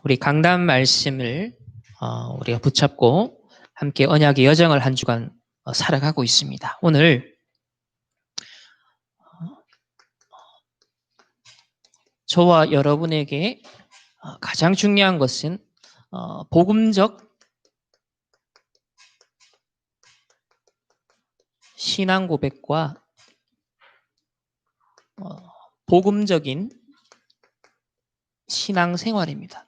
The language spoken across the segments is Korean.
우리 강단 말씀을 우리가 붙잡고 함께 언약의 여정을 한 주간 살아가고 있습니다. 오늘 저와 여러분에게 가장 중요한 것은 복음적 신앙 고백과 복음적인 신앙 생활입니다.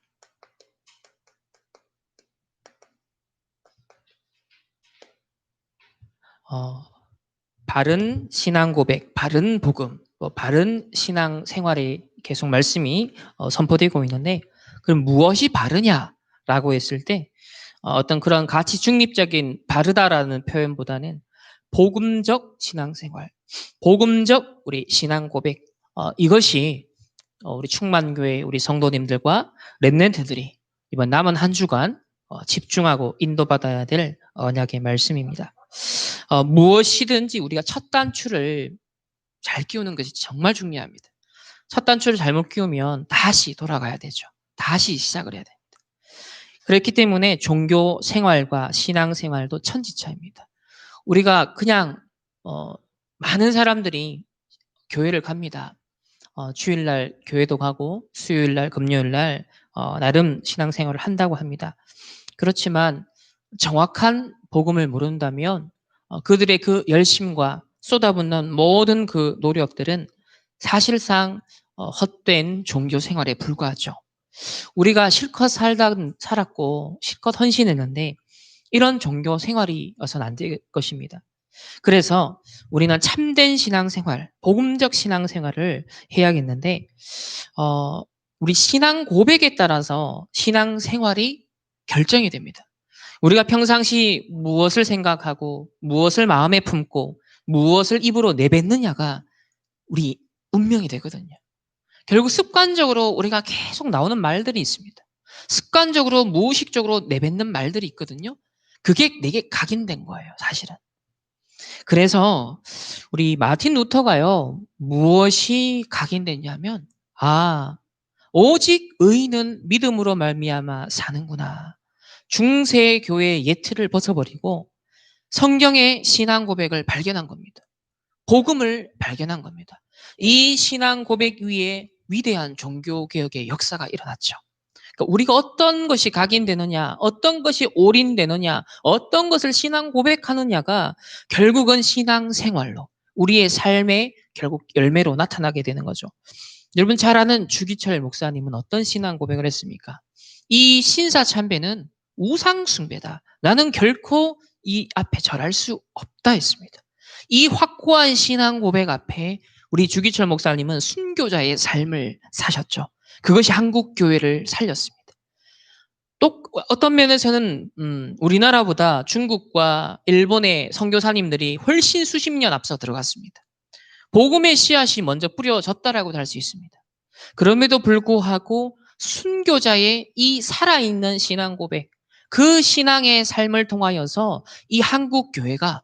바른 신앙 고백, 바른 복음, 바른 신앙 생활에 계속 말씀이 선포되고 있는데, 그럼 무엇이 바르냐라고 했을 때 어떤 그런 가치 중립적인 바르다라는 표현보다는 복음적 신앙생활, 복음적 우리 신앙 고백, 이것이 우리 충만교회 우리 성도님들과 렘넌트들이 이번 남은 한 주간 집중하고 인도받아야 될 언약의 말씀입니다. 무엇이든지 우리가 첫 단추를 잘 끼우는 것이 정말 중요합니다. 첫 단추를 잘못 끼우면 다시 돌아가야 되죠. 다시 시작을 해야 됩니다. 그렇기 때문에 종교 생활과 신앙 생활도 천지차입니다. 우리가 그냥 많은 사람들이 교회를 갑니다. 주일날 교회도 가고 수요일날 금요일날 나름 신앙생활을 한다고 합니다. 그렇지만 정확한 복음을 모른다면 그들의 그 열심과 쏟아붓는 모든 그 노력들은 사실상 헛된 종교 생활에 불과하죠. 우리가 실컷 살았고 실컷 헌신했는데 이런 종교 생활이어서는 안 될 것입니다. 그래서 우리는 참된 신앙생활, 복음적 신앙생활을 해야겠는데 우리 신앙 고백에 따라서 신앙생활이 결정이 됩니다. 우리가 평상시 무엇을 생각하고 무엇을 마음에 품고 무엇을 입으로 내뱉느냐가 우리 운명이 되거든요. 결국 습관적으로 우리가 계속 나오는 말들이 있습니다. 습관적으로 무의식적으로 내뱉는 말들이 있거든요. 그게 내게 각인된 거예요, 사실은. 그래서 우리 마틴 루터가요, 무엇이 각인됐냐면, 오직 의인은 믿음으로 말미암아 사는구나. 중세 교회의 예틀을 벗어버리고 성경의 신앙 고백을 발견한 겁니다. 복음을 발견한 겁니다. 이 신앙 고백 위에 위대한 종교개혁의 역사가 일어났죠. 그러니까 우리가 어떤 것이 각인되느냐, 어떤 것이 올인되느냐, 어떤 것을 신앙 고백하느냐가 결국은 신앙 생활로, 우리의 삶의 결국 열매로 나타나게 되는 거죠. 여러분 잘 아는 주기철 목사님은 어떤 신앙 고백을 했습니까? 이 신사참배는 우상숭배다. 나는 결코 이 앞에 절할 수 없다 했습니다. 이 확고한 신앙 고백 앞에 우리 주기철 목사님은 순교자의 삶을 사셨죠. 그것이 한국 교회를 살렸습니다. 또 어떤 면에서는 우리나라보다 중국과 일본의 선교사님들이 훨씬 수십 년 앞서 들어갔습니다. 복음의 씨앗이 먼저 뿌려졌다라고 할 수 있습니다. 그럼에도 불구하고 순교자의 이 살아있는 신앙 고백, 그 신앙의 삶을 통하여서 이 한국 교회가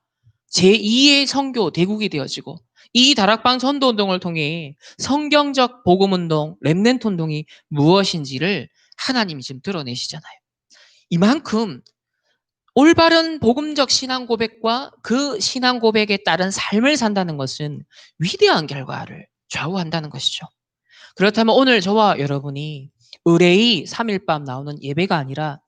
제2의 선교 대국이 되어지고 이 다락방 전도운동을 통해 성경적 복음운동, 렘넌트 운동이 무엇인지를 하나님이 지금 드러내시잖아요. 이만큼 올바른 복음적 신앙 고백과 그 신앙 고백에 따른 삶을 산다는 것은 위대한 결과를 좌우한다는 것이죠. 그렇다면 오늘 저와 여러분이 의뢰의 3일밤 나오는 예배가 아니라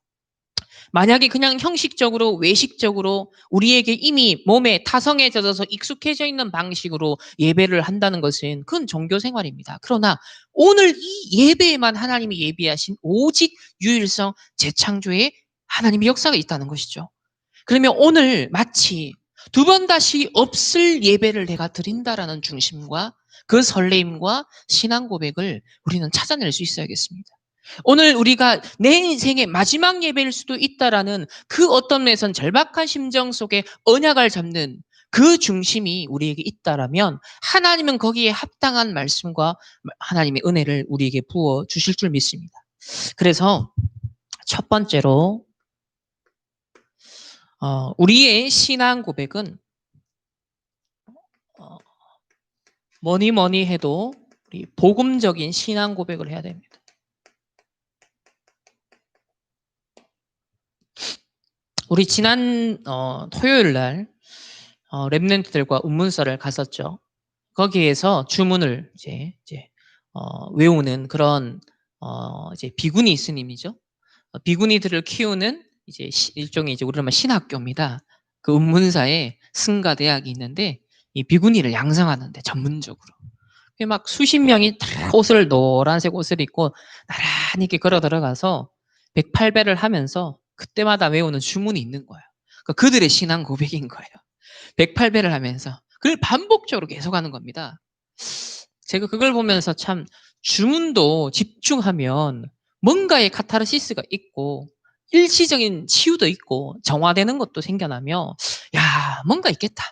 만약에 그냥 형식적으로 외식적으로 우리에게 이미 몸에 타성에 젖어서 익숙해져 있는 방식으로 예배를 한다는 것은 그건 종교 생활입니다. 그러나 오늘 이 예배에만 하나님이 예비하신 오직 유일성 재창조의 하나님의 역사가 있다는 것이죠. 그러면 오늘 마치 두 번 다시 없을 예배를 내가 드린다라는 중심과 그 설레임과 신앙 고백을 우리는 찾아낼 수 있어야겠습니다. 오늘 우리가 내 인생의 마지막 예배일 수도 있다라는 그 어떤 면에선 절박한 심정 속에 언약을 잡는 그 중심이 우리에게 있다라면 하나님은 거기에 합당한 말씀과 하나님의 은혜를 우리에게 부어 주실 줄 믿습니다. 그래서 첫 번째로 우리의 신앙 고백은 뭐니 해도 우리 복음적인 신앙 고백을 해야 됩니다. 우리 지난 토요일 날 랩런트들과 운문서를 갔었죠. 거기에서 주문을 외우는 그런 이제 비구니 스님이죠. 비구니들을 키우는 이제 일종의 이제 우리로 말하면 신학교입니다. 그 운문사에 승가 대학이 있는데 이 비구니를 양성하는데 전문적으로 막 수십 명이 다 옷을 노란색 옷을 입고 나란히 이렇게 걸어 들어가서 108배를 하면서 그때마다 외우는 주문이 있는 거예요. 그러니까 그들의 신앙 고백인 거예요. 108배를 하면서 그걸 반복적으로 계속하는 겁니다. 제가 그걸 보면서 참 주문도 집중하면 뭔가의 카타르시스가 있고 일시적인 치유도 있고 정화되는 것도 생겨나며 야 뭔가 있겠다.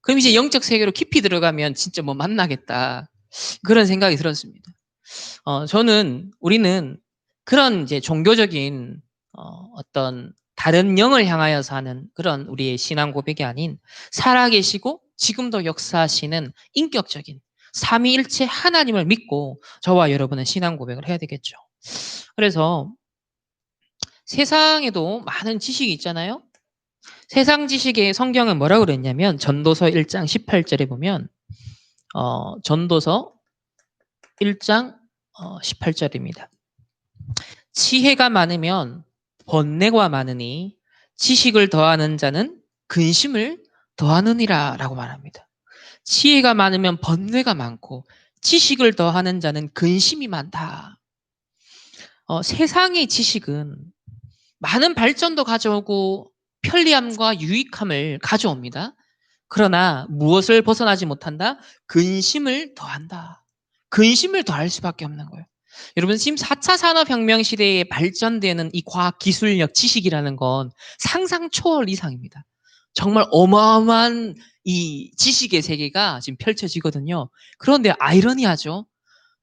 그럼 이제 영적 세계로 깊이 들어가면 진짜 뭐 만나겠다. 그런 생각이 들었습니다. 우리는 그런 이제 종교적인 어떤 다른 영을 향하여서 하는 그런 우리의 신앙 고백이 아닌 살아계시고 지금도 역사하시는 인격적인 삼위일체 하나님을 믿고 저와 여러분은 신앙 고백을 해야 되겠죠. 그래서 세상에도 많은 지식이 있잖아요. 세상 지식의 성경은 뭐라고 그랬냐면 전도서 1장 18절에 보면 전도서 1장 18절입니다. 지혜가 많으면 번뇌가 많으니 지식을 더하는 자는 근심을 더하느니라 라고 말합니다. 지혜가 많으면 번뇌가 많고 지식을 더하는 자는 근심이 많다. 세상의 지식은 많은 발전도 가져오고 편리함과 유익함을 가져옵니다. 그러나 무엇을 벗어나지 못한다? 근심을 더한다. 근심을 더할 수밖에 없는 거예요. 여러분 지금 4차 산업혁명 시대에 발전되는 이 과학기술력 지식이라는 건 상상 초월 이상입니다. 정말 어마어마한 이 지식의 세계가 지금 펼쳐지거든요. 그런데 아이러니하죠.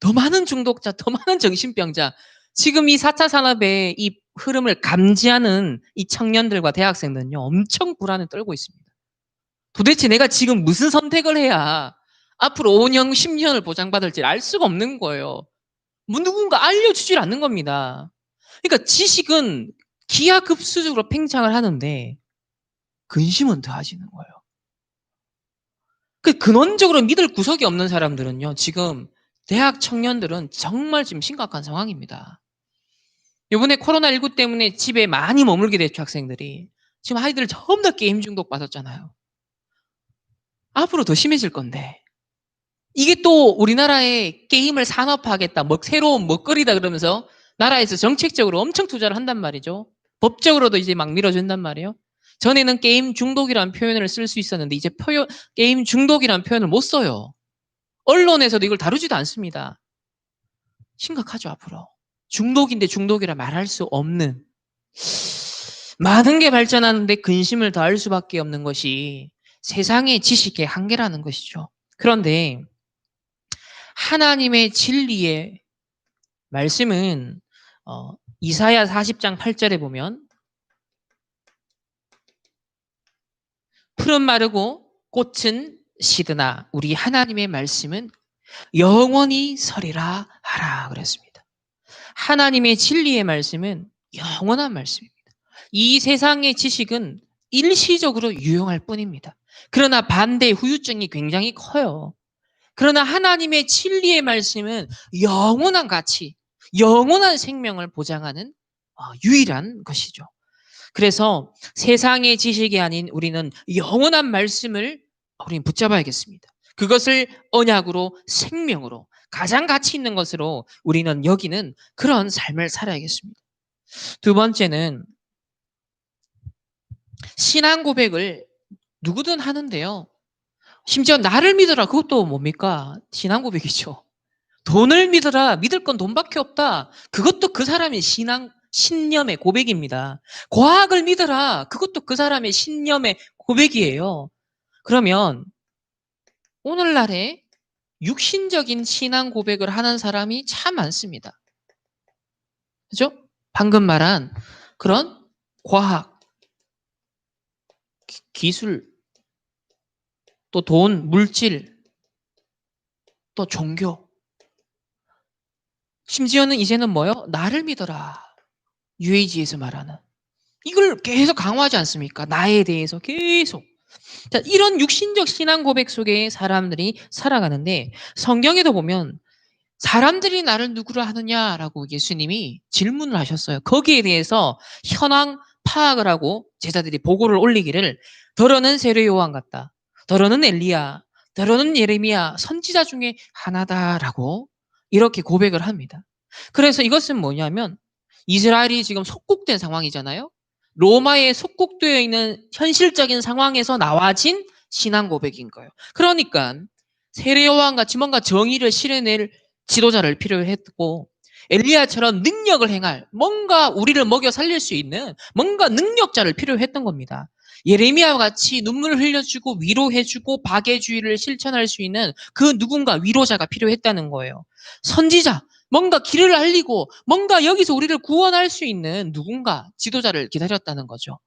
더 많은 중독자, 더 많은 정신병자, 지금 이 4차 산업의 이 흐름을 감지하는 이 청년들과 대학생들은요, 엄청 불안에 떨고 있습니다. 도대체 내가 지금 무슨 선택을 해야 앞으로 5년, 10년을 보장받을지 알 수가 없는 거예요. 뭐 누군가 알려주질 않는 겁니다. 그러니까 지식은 기하급수적으로 팽창을 하는데 근심은 더해지는 거예요. 그 근원적으로 믿을 구석이 없는 사람들은요, 지금 대학 청년들은 정말 지금 심각한 상황입니다. 이번에 코로나19 때문에 집에 많이 머물게 됐죠, 학생들이. 지금 아이들 전부 다 게임 중독 받았잖아요. 앞으로 더 심해질 건데. 이게 또 우리나라에 게임을 산업화하겠다, 뭐 새로운 먹거리다 그러면서 나라에서 정책적으로 엄청 투자를 한단 말이죠. 법적으로도 이제 막 밀어준단 말이에요. 전에는 게임 중독이라는 표현을 쓸 수 있었는데 이제 게임 중독이라는 표현을 못 써요. 언론에서도 이걸 다루지도 않습니다. 심각하죠, 앞으로. 중독인데 중독이라 말할 수 없는 많은 게 발전하는데 근심을 더할 수밖에 없는 것이 세상의 지식의 한계라는 것이죠. 그런데 하나님의 진리의 말씀은 이사야 40장 8절에 보면 풀은 마르고 꽃은 시드나 우리 하나님의 말씀은 영원히 서리라 하라 그랬습니다. 하나님의 진리의 말씀은 영원한 말씀입니다. 이 세상의 지식은 일시적으로 유용할 뿐입니다. 그러나 반대 후유증이 굉장히 커요. 그러나 하나님의 진리의 말씀은 영원한 가치, 영원한 생명을 보장하는 유일한 것이죠. 그래서 세상의 지식이 아닌 우리는 영원한 말씀을 우리는 붙잡아야겠습니다. 그것을 언약으로 생명으로 가장 가치 있는 것으로 우리는 여기는 그런 삶을 살아야겠습니다. 두 번째는 신앙 고백을 누구든 하는데요. 심지어 나를 믿어라 그것도 뭡니까? 신앙 고백이죠. 돈을 믿어라 믿을 건 돈밖에 없다. 그것도 그 사람의 신념의 고백입니다. 과학을 믿어라 그것도 그 사람의 신념의 고백이에요. 그러면 오늘날에 육신적인 신앙 고백을 하는 사람이 참 많습니다. 그죠? 방금 말한 그런 과학, 기술, 또 돈, 물질, 또 종교. 심지어는 이제는 뭐요? 나를 믿어라. UAG에서 말하는. 이걸 계속 강화하지 않습니까? 나에 대해서 계속. 자, 이런 육신적 신앙 고백 속에 사람들이 살아가는데 성경에도 보면 사람들이 나를 누구라 하느냐라고 예수님이 질문을 하셨어요. 거기에 대해서 현황 파악을 하고 제자들이 보고를 올리기를 더러는 세례 요한 같다. 더러는 엘리야. 더러는 예레미야. 선지자 중에 하나다라고 이렇게 고백을 합니다. 그래서 이것은 뭐냐면 이스라엘이 지금 속국된 상황이잖아요. 로마에 속국되어 있는 현실적인 상황에서 나와진 신앙 고백인 거예요. 그러니까 세례 요한 같이 뭔가 정의를 실현낼 지도자를 필요했고 엘리야처럼 능력을 행할 뭔가 우리를 먹여 살릴 수 있는 뭔가 능력자를 필요했던 겁니다. 예레미야와 같이 눈물을 흘려주고 위로해주고 박애주의를 실천할 수 있는 그 누군가 위로자가 필요했다는 거예요. 선지자, 뭔가 길을 알리고 뭔가 여기서 우리를 구원할 수 있는 누군가 지도자를 기다렸다는 거죠.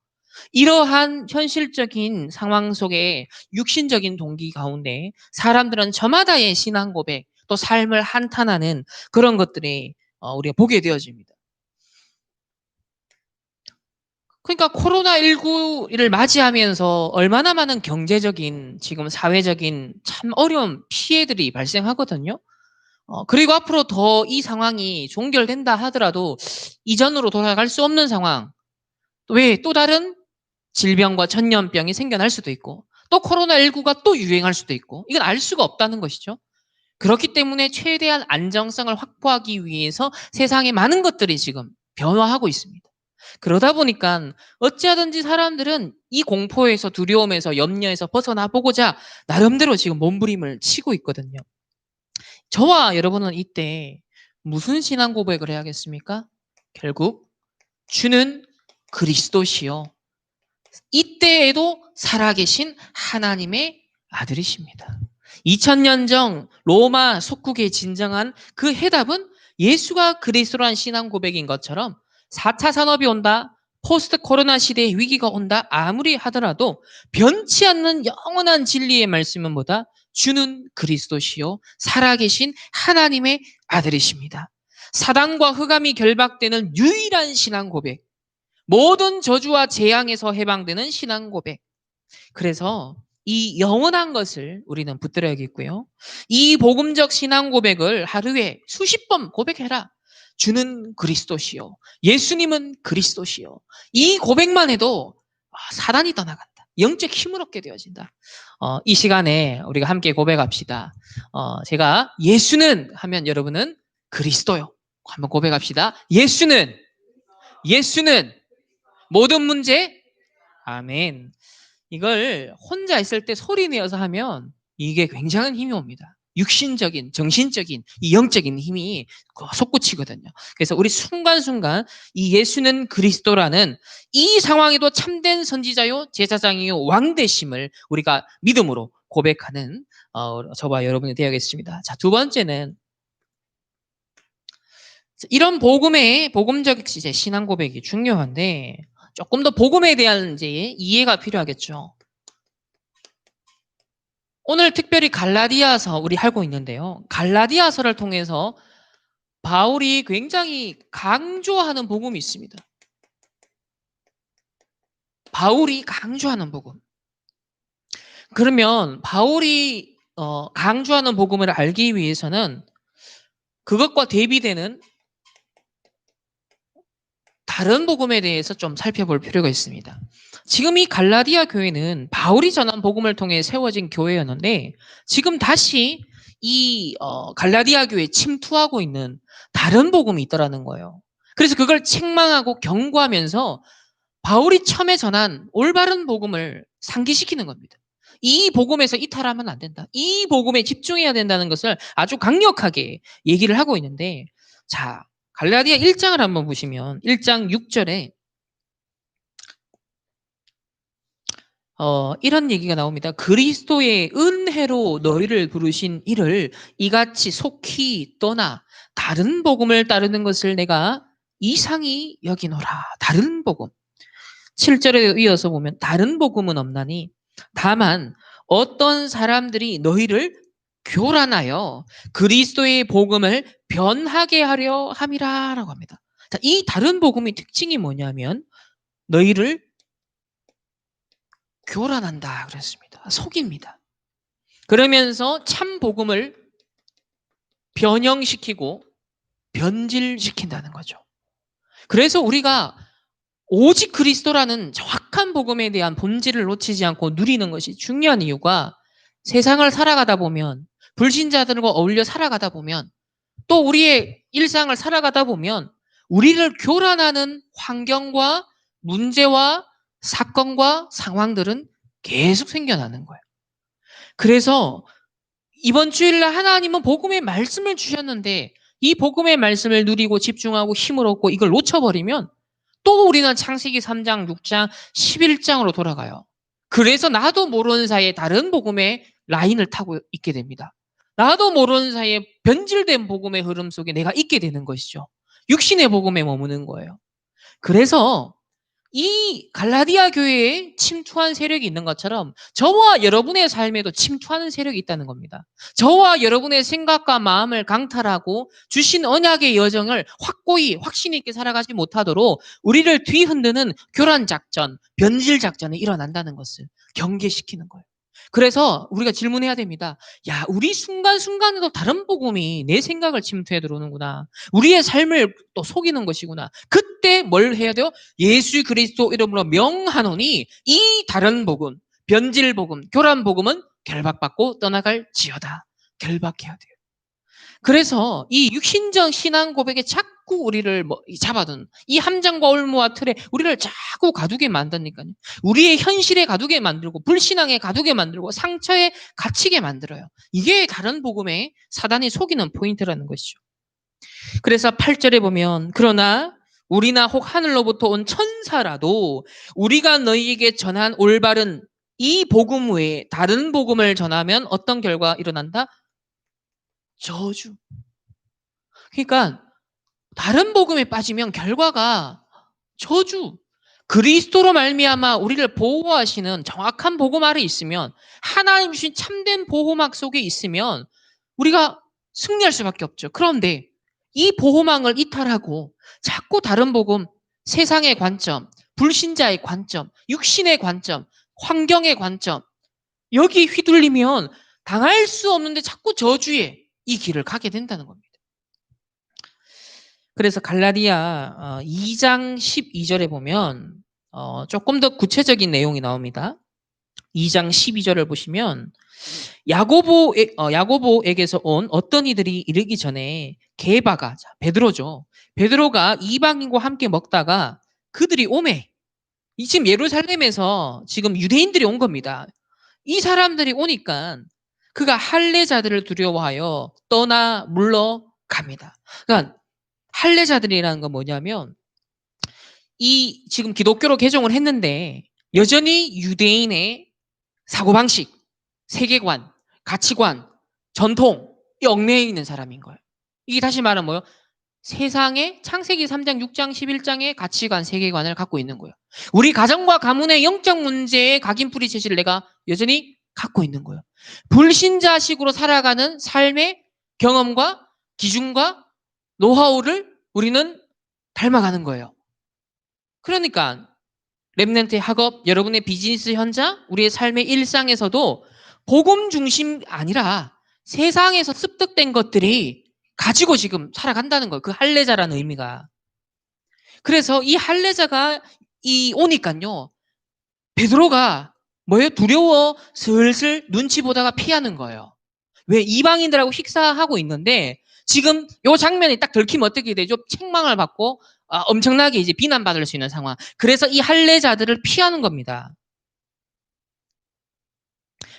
이러한 현실적인 상황 속에 육신적인 동기 가운데 사람들은 저마다의 신앙 고백, 또 삶을 한탄하는 그런 것들이 우리가 보게 되어집니다. 그러니까 코로나19를 맞이하면서 얼마나 많은 경제적인 지금 사회적인 참 어려운 피해들이 발생하거든요. 그리고 앞으로 더 이 상황이 종결된다 하더라도 이전으로 돌아갈 수 없는 상황. 왜 또 다른 질병과 전염병이 생겨날 수도 있고 또 코로나19가 또 유행할 수도 있고 이건 알 수가 없다는 것이죠. 그렇기 때문에 최대한 안정성을 확보하기 위해서 세상에 많은 것들이 지금 변화하고 있습니다. 그러다 보니까 어찌하든지 사람들은 이 공포에서 두려움에서 염려에서 벗어나 보고자 나름대로 지금 몸부림을 치고 있거든요. 저와 여러분은 이때 무슨 신앙 고백을 해야겠습니까? 결국 주는 그리스도시요. 이때에도 살아계신 하나님의 아들이십니다. 2000년 전 로마 속국에 진정한 그 해답은 예수가 그리스도란 신앙 고백인 것처럼 4차 산업이 온다, 포스트 코로나 시대의 위기가 온다 아무리 하더라도 변치 않는 영원한 진리의 말씀은 뭐다? 주는 그리스도시요 살아계신 하나님의 아들이십니다. 사단과 흑암이 결박되는 유일한 신앙 고백, 모든 저주와 재앙에서 해방되는 신앙 고백. 그래서 이 영원한 것을 우리는 붙들어야겠고요. 이 복음적 신앙 고백을 하루에 수십 번 고백해라. 주는 그리스도시요. 예수님은 그리스도시요. 이 고백만 해도 사단이 떠나간다. 영적 힘을 얻게 되어진다. 이 시간에 우리가 함께 고백합시다. 제가 예수는 하면 여러분은 그리스도요. 한번 고백합시다. 예수는 모든 문제 아멘. 이걸 혼자 있을 때 소리 내어서 하면 이게 굉장한 힘이 옵니다. 육신적인, 정신적인, 이 영적인 힘이 솟구치거든요. 그래서 우리 순간순간 이 예수는 그리스도라는 이 상황에도 참된 선지자요, 제사장이요, 왕되심을 우리가 믿음으로 고백하는 저와 여러분이 되어야겠습니다. 자, 두 번째는 이런 복음적 신앙 고백이 중요한데 조금 더 복음에 대한 이제 이해가 필요하겠죠. 오늘 특별히 갈라디아서 우리 알고 있는데요. 갈라디아서를 통해서 바울이 굉장히 강조하는 복음이 있습니다. 바울이 강조하는 복음. 그러면 바울이 강조하는 복음을 알기 위해서는 그것과 대비되는 다른 복음에 대해서 좀 살펴볼 필요가 있습니다. 지금 이 갈라디아 교회는 바울이 전한 복음을 통해 세워진 교회였는데 지금 다시 이 갈라디아 교회에 침투하고 있는 다른 복음이 있더라는 거예요. 그래서 그걸 책망하고 경고하면서 바울이 처음에 전한 올바른 복음을 상기시키는 겁니다. 이 복음에서 이탈하면 안 된다. 이 복음에 집중해야 된다는 것을 아주 강력하게 얘기를 하고 있는데 자, 갈라디아 1장을 한번 보시면 1장 6절에 이런 얘기가 나옵니다. 그리스도의 은혜로 너희를 부르신 이를 이같이 속히 떠나 다른 복음을 따르는 것을 내가 이상히 여기노라. 다른 복음. 7절에 이어서 보면 다른 복음은 없나니 다만 어떤 사람들이 너희를 교란하여 그리스도의 복음을 변하게 하려 함이라라고 합니다. 자, 이 다른 복음의 특징이 뭐냐면 너희를 교란한다 그랬습니다. 속입니다. 그러면서 참 복음을 변형시키고 변질시킨다는 거죠. 그래서 우리가 오직 그리스도라는 정확한 복음에 대한 본질을 놓치지 않고 누리는 것이 중요한 이유가 세상을 살아가다 보면 불신자들과 어울려 살아가다 보면 또 우리의 일상을 살아가다 보면 우리를 교란하는 환경과 문제와 사건과 상황들은 계속 생겨나는 거예요. 그래서 이번 주일날 하나님은 복음의 말씀을 주셨는데 이 복음의 말씀을 누리고 집중하고 힘을 얻고 이걸 놓쳐버리면 또 우리는 창세기 3장, 6장, 11장으로 돌아가요. 그래서 나도 모르는 사이에 다른 복음의 라인을 타고 있게 됩니다. 나도 모르는 사이에 변질된 복음의 흐름 속에 내가 있게 되는 것이죠. 육신의 복음에 머무는 거예요. 그래서 이 갈라디아 교회에 침투한 세력이 있는 것처럼 저와 여러분의 삶에도 침투하는 세력이 있다는 겁니다. 저와 여러분의 생각과 마음을 강탈하고 주신 언약의 여정을 확고히 확신 있게 살아가지 못하도록 우리를 뒤흔드는 교란 작전, 변질 작전이 일어난다는 것을 경계시키는 거예요. 그래서 우리가 질문해야 됩니다. 야, 우리 순간순간에도 다른 복음이 내 생각을 침투해 들어오는구나. 우리의 삶을 또 속이는 것이구나. 그때 뭘 해야 돼요? 예수 그리스도 이름으로 명하노니 이 다른 복음, 변질 복음, 교란 복음은 결박받고 떠나갈지어다. 결박해야 돼요. 그래서 이 육신적 신앙 고백에 자꾸 우리를 잡아둔 이 함정과 올무와 틀에 우리를 자꾸 가두게 만드니까요. 우리의 현실에 가두게 만들고 불신앙에 가두게 만들고 상처에 갇히게 만들어요. 이게 다른 복음에 사단이 속이는 포인트라는 것이죠. 그래서 8절에 보면 그러나 우리나 혹 하늘로부터 온 천사라도 우리가 너희에게 전한 올바른 이 복음 외에 다른 복음을 전하면 어떤 결과 일어난다? 저주. 그러니까 다른 복음에 빠지면 결과가 저주. 그리스도로 말미암아 우리를 보호하시는 정확한 복음 아래 있으면 하나님 주신 참된 보호막 속에 있으면 우리가 승리할 수밖에 없죠. 그런데 이 보호막을 이탈하고 자꾸 다른 복음, 세상의 관점, 불신자의 관점, 육신의 관점, 환경의 관점 여기 휘둘리면 당할 수 없는데 자꾸 저주의 이 길을 가게 된다는 겁니다. 그래서 갈라디아 2장 12절에 보면 조금 더 구체적인 내용이 나옵니다. 2장 12절을 보시면 야고보에게서 온 어떤 이들이 이르기 전에 게바가 베드로죠. 베드로가 이방인과 함께 먹다가 그들이 오매. 지금 예루살렘에서 지금 유대인들이 온 겁니다. 이 사람들이 오니까 그가 할례자들을 두려워하여 떠나 물러갑니다. 그러니까 할례자들이라는 건 뭐냐면 이 지금 기독교로 개종을 했는데 여전히 유대인의 사고방식, 세계관, 가치관, 전통 이 얽매여 있는 사람인 거예요. 이게 다시 말하면 뭐예요? 세상의 창세기 3장, 6장, 11장의 가치관, 세계관을 갖고 있는 거예요. 우리 가정과 가문의 영적 문제의 각인풀이 제시를 내가 여전히 갖고 있는 거예요. 불신자식으로 살아가는 삶의 경험과 기준과 노하우를 우리는 닮아가는 거예요. 그러니까 랩넌트의 학업, 여러분의 비즈니스 현장, 우리의 삶의 일상에서도 복음 중심 아니라 세상에서 습득된 것들이 가지고 지금 살아간다는 거예요. 그 할례자라는 의미가. 그래서 이 할례자가 오니까요. 베드로가 뭐예요? 두려워 슬슬 눈치 보다가 피하는 거예요. 왜? 이방인들하고 식사하고 있는데 지금 요 장면이 딱 들키면 어떻게 되죠? 책망을 받고 엄청나게 이제 비난받을 수 있는 상황. 그래서 이 할례자들을 피하는 겁니다.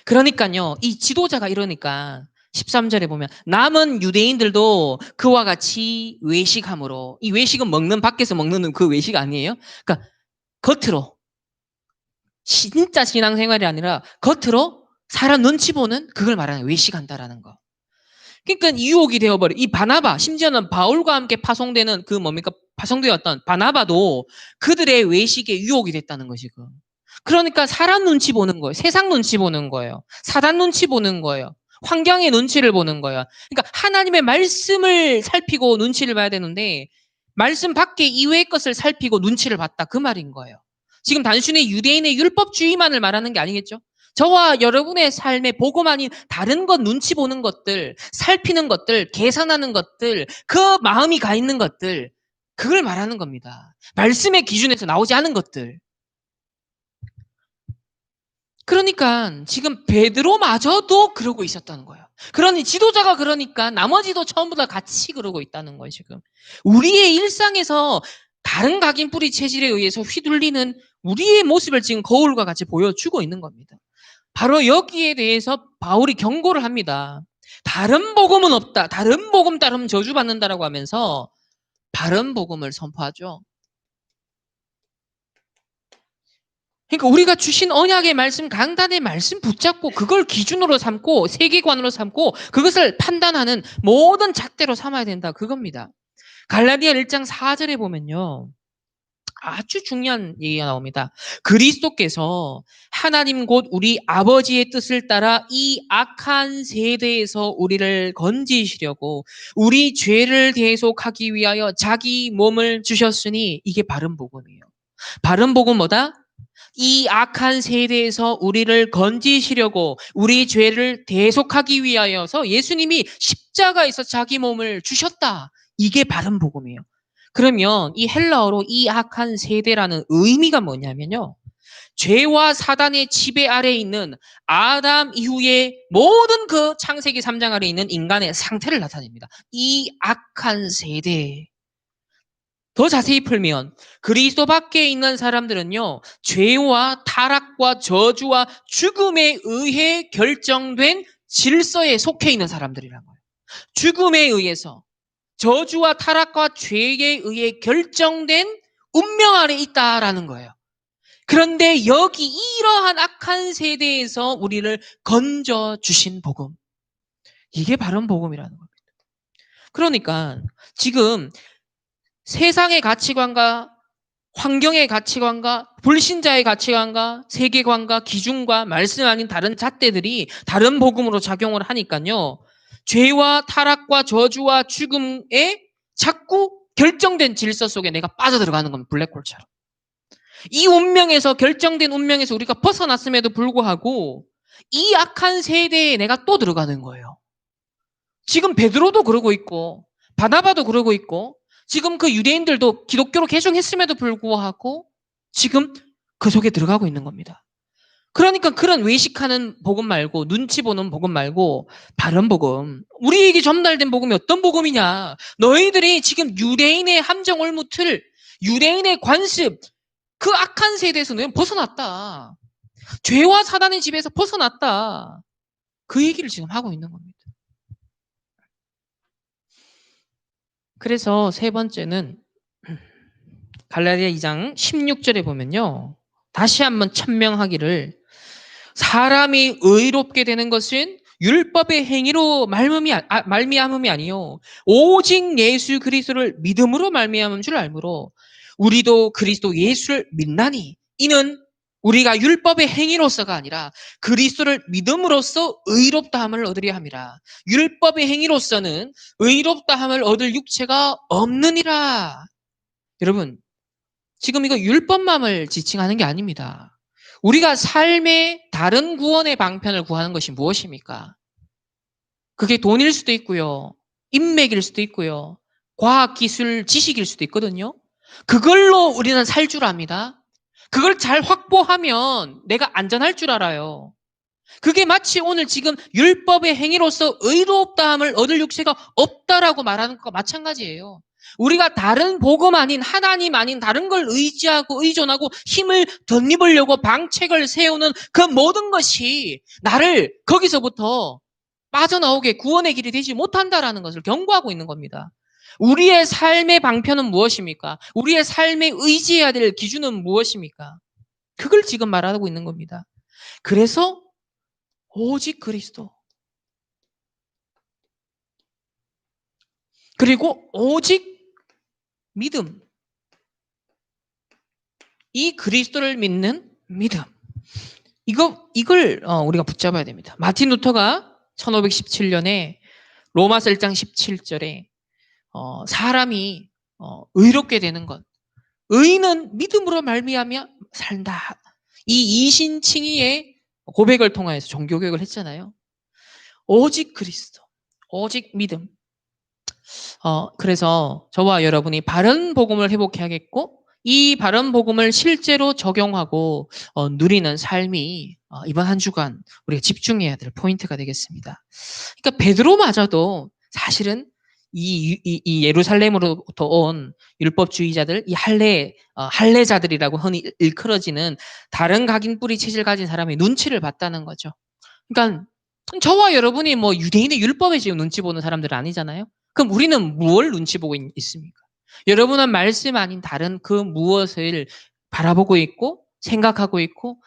그러니까요. 이 지도자가 이러니까 13절에 보면 남은 유대인들도 그와 같이 외식함으로 이 외식은 먹는 밖에서 먹는 그 외식 아니에요? 그러니까 겉으로 진짜 신앙생활이 아니라 겉으로 사람 눈치 보는 그걸 말하는 외식한다라는 거. 그러니까 유혹이 되어버려. 이 바나바, 심지어는 바울과 함께 파송되는 그 뭡니까? 파송되었던 바나바도 그들의 외식에 유혹이 됐다는 것이고. 그러니까 사람 눈치 보는 거예요. 세상 눈치 보는 거예요. 사단 눈치 보는 거예요. 환경의 눈치를 보는 거예요. 그러니까 하나님의 말씀을 살피고 눈치를 봐야 되는데 말씀 밖에 이외의 것을 살피고 눈치를 봤다. 그 말인 거예요. 지금 단순히 유대인의 율법주의만을 말하는 게 아니겠죠? 저와 여러분의 삶에 복음 아닌 다른 것, 눈치 보는 것들, 살피는 것들, 계산하는 것들, 그 마음이 가 있는 것들, 그걸 말하는 겁니다. 말씀의 기준에서 나오지 않은 것들. 그러니까 지금 베드로마저도 그러고 있었다는 거예요. 그러니 지도자가 그러니까 나머지도 전부 다 같이 그러고 있다는 거예요, 지금. 우리의 일상에서 다른 각인 뿌리 체질에 의해서 휘둘리는 우리의 모습을 지금 거울과 같이 보여주고 있는 겁니다. 바로 여기에 대해서 바울이 경고를 합니다. 다른 복음은 없다. 다른 복음 따르면 저주받는다라고 하면서 바른 복음을 선포하죠. 그러니까 우리가 주신 언약의 말씀, 강단의 말씀 붙잡고 그걸 기준으로 삼고 세계관으로 삼고 그것을 판단하는 모든 잣대로 삼아야 된다. 그겁니다. 갈라디아 1장 4절에 보면요. 아주 중요한 얘기가 나옵니다. 그리스도께서 하나님 곧 우리 아버지의 뜻을 따라 이 악한 세대에서 우리를 건지시려고 우리 죄를 대속하기 위하여 자기 몸을 주셨으니 이게 바른 복음이에요. 바른 복음 뭐다? 이 악한 세대에서 우리를 건지시려고 우리 죄를 대속하기 위하여서 예수님이 십자가에서 자기 몸을 주셨다. 이게 바른 복음이에요. 그러면 이 헬라어로 이 악한 세대라는 의미가 뭐냐면요. 죄와 사단의 지배 아래에 있는 아담 이후의 모든 그 창세기 3장 아래에 있는 인간의 상태를 나타냅니다. 이 악한 세대. 더 자세히 풀면 그리스도 밖에 있는 사람들은요. 죄와 타락과 저주와 죽음에 의해 결정된 질서에 속해 있는 사람들이란 거예요. 죽음에 의해서 저주와 타락과 죄에 의해 결정된 운명 아래 있다라는 거예요. 그런데 여기 이러한 악한 세대에서 우리를 건져주신 복음. 이게 바른 복음이라는 겁니다. 그러니까 지금 세상의 가치관과 환경의 가치관과 불신자의 가치관과 세계관과 기준과 말씀 아닌 다른 잣대들이 다른 복음으로 작용을 하니까요. 죄와 타락과 저주와 죽음에 자꾸 결정된 질서 속에 내가 빠져들어가는 겁니다. 블랙홀처럼. 이 운명에서 결정된 운명에서 우리가 벗어났음에도 불구하고 이 악한 세대에 내가 또 들어가는 거예요. 지금 베드로도 그러고 있고 바나바도 그러고 있고 지금 그 유대인들도 기독교로 개종했음에도 불구하고 지금 그 속에 들어가고 있는 겁니다. 그러니까 그런 외식하는 복음 말고 눈치 보는 복음 말고 바른 복음. 우리에게 전달된 복음이 어떤 복음이냐. 너희들이 지금 유대인의 함정 올무틀, 유대인의 관습, 그 악한 세대에서 너희는 벗어났다. 죄와 사단의 집에서 벗어났다. 그 얘기를 지금 하고 있는 겁니다. 그래서 세 번째는 갈라디아 2장 16절에 보면요. 다시 한번 천명하기를 사람이 의롭게 되는 것은 율법의 행위로 말미암음이 아니요 오직 예수 그리스도를 믿음으로 말미암은 줄 알므로 우리도 그리스도 예수를 믿나니 이는 우리가 율법의 행위로서가 아니라 그리스도를 믿음으로써 의롭다함을 얻으려 함이라. 율법의 행위로서는 의롭다함을 얻을 육체가 없느니라. 여러분, 지금 이거 율법만을 지칭하는 게 아닙니다. 우리가 삶의 다른 구원의 방편을 구하는 것이 무엇입니까? 그게 돈일 수도 있고요. 인맥일 수도 있고요. 과학, 기술, 지식일 수도 있거든요. 그걸로 우리는 살 줄 압니다. 그걸 잘 확보하면 내가 안전할 줄 알아요. 그게 마치 오늘 지금 율법의 행위로서 의롭다함을 얻을 육체가 없다라고 말하는 것과 마찬가지예요. 우리가 다른 복음 아닌 하나님 아닌 다른 걸 의지하고 의존하고 힘을 덧입으려고 방책을 세우는 그 모든 것이 나를 거기서부터 빠져나오게 구원의 길이 되지 못한다라는 것을 경고하고 있는 겁니다. 우리의 삶의 방편은 무엇입니까? 우리의 삶에 의지해야 될 기준은 무엇입니까? 그걸 지금 말하고 있는 겁니다. 그래서 오직 그리스도. 그리고 오직 믿음. 이 그리스도를 믿는 믿음. 이걸 우리가 붙잡아야 됩니다. 마틴 루터가 1517년에 로마서 1장 17절에 사람이 의롭게 되는 것. 의인은 믿음으로 산다. 이 이신칭의의 고백을 통해서 종교개혁을 했잖아요. 오직 그리스도, 오직 믿음. 그래서 저와 여러분이 바른 복음을 회복해야겠고 이 바른 복음을 실제로 적용하고 누리는 삶이 이번 한 주간 우리가 집중해야 될 포인트가 되겠습니다. 그러니까 베드로마저도 사실은 이 예루살렘으로부터 온 율법주의자들, 이 할례자들이라고 흔히 일컬어지는 다른 각인 뿌리 체질 가진 사람의 눈치를 봤다는 거죠. 그러니까 저와 여러분이 뭐 유대인의 율법에 지금 눈치 보는 사람들은 아니잖아요. 그럼 우리는 무엇을 눈치 보고 있습니까? 여러분은 말씀 아닌 다른 그 무엇을 바라보고 있고 생각하고 있고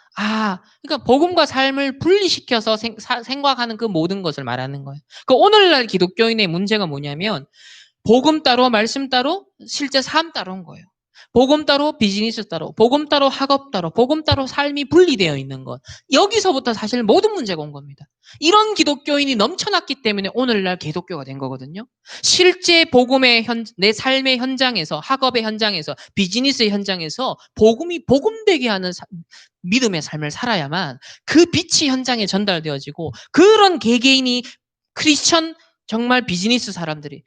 그러니까 복음과 삶을 분리시켜서 생각하는 그 모든 것을 말하는 거예요. 그러니까 오늘날 기독교인의 문제가 뭐냐면 복음 따로 말씀 따로 실제 삶 따로인 거예요. 복음 따로 비즈니스 따로 복음 따로 학업 따로 복음 따로 삶이 분리되어 있는 것. 여기서부터 사실 모든 문제가 온 겁니다. 이런 기독교인이 넘쳐났기 때문에 오늘날 기독교가 된 거거든요. 실제 복음의 내 삶의 현장에서 학업의 현장에서 비즈니스의 현장에서 복음이 복음되게 하는 믿음의 삶을 살아야만 그 빛이 현장에 전달되어지고 그런 개개인이 크리스천 정말 비즈니스 사람들이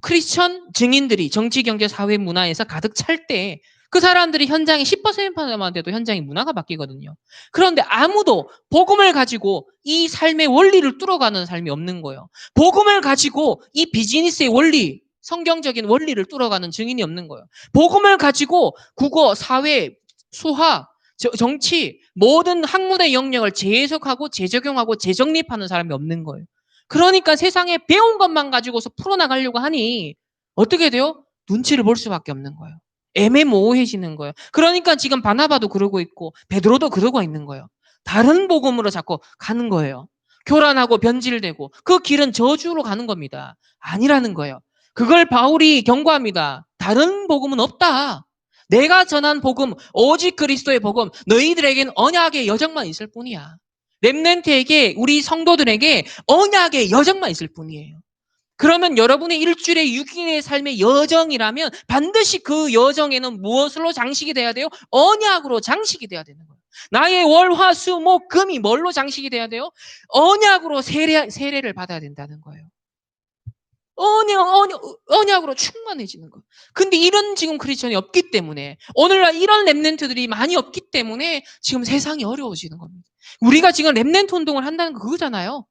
크리스천 증인들이 정치, 경제, 사회, 문화에서 가득 찰 때 그 사람들이 현장에 10%만 돼도 현장의 문화가 바뀌거든요. 그런데 아무도 복음을 가지고 이 삶의 원리를 뚫어가는 삶이 없는 거예요. 복음을 가지고 이 비즈니스의 원리, 성경적인 원리를 뚫어가는 증인이 없는 거예요. 복음을 가지고 국어, 사회, 수학, 정치, 모든 학문의 영역을 재해석하고 재적용하고 재정립하는 사람이 없는 거예요. 그러니까 세상에 배운 것만 가지고서 풀어나가려고 하니 어떻게 돼요? 눈치를 볼 수밖에 없는 거예요. 애매모호해지는 거예요. 그러니까 지금 바나바도 그러고 있고 베드로도 그러고 있는 거예요. 다른 복음으로 자꾸 가는 거예요. 교란하고 변질되고 그 길은 저주로 가는 겁니다. 아니라는 거예요. 그걸 바울이 경고합니다. 다른 복음은 없다. 내가 전한 복음, 오직 그리스도의 복음, 너희들에겐 언약의 여정만 있을 뿐이야. 렘넌트에게 우리 성도들에게 언약의 여정만 있을 뿐이에요. 그러면 여러분의 일주일의 6일의 삶의 여정이라면 반드시 그 여정에는 무엇으로 장식이 돼야 돼요? 언약으로 장식이 돼야 되는 거예요. 나의 월, 화, 수, 목, 금이 뭘로 장식이 돼야 돼요? 언약으로 세례를 받아야 된다는 거예요. 언약으로 충만해지는 거예요. 근데 이런 지금 크리스천이 없기 때문에 오늘날 이런 렘넌트들이 많이 없기 때문에 지금 세상이 어려워지는 겁니다. 우리가 지금 렘넌트 운동을 한다는 거 그거잖아요.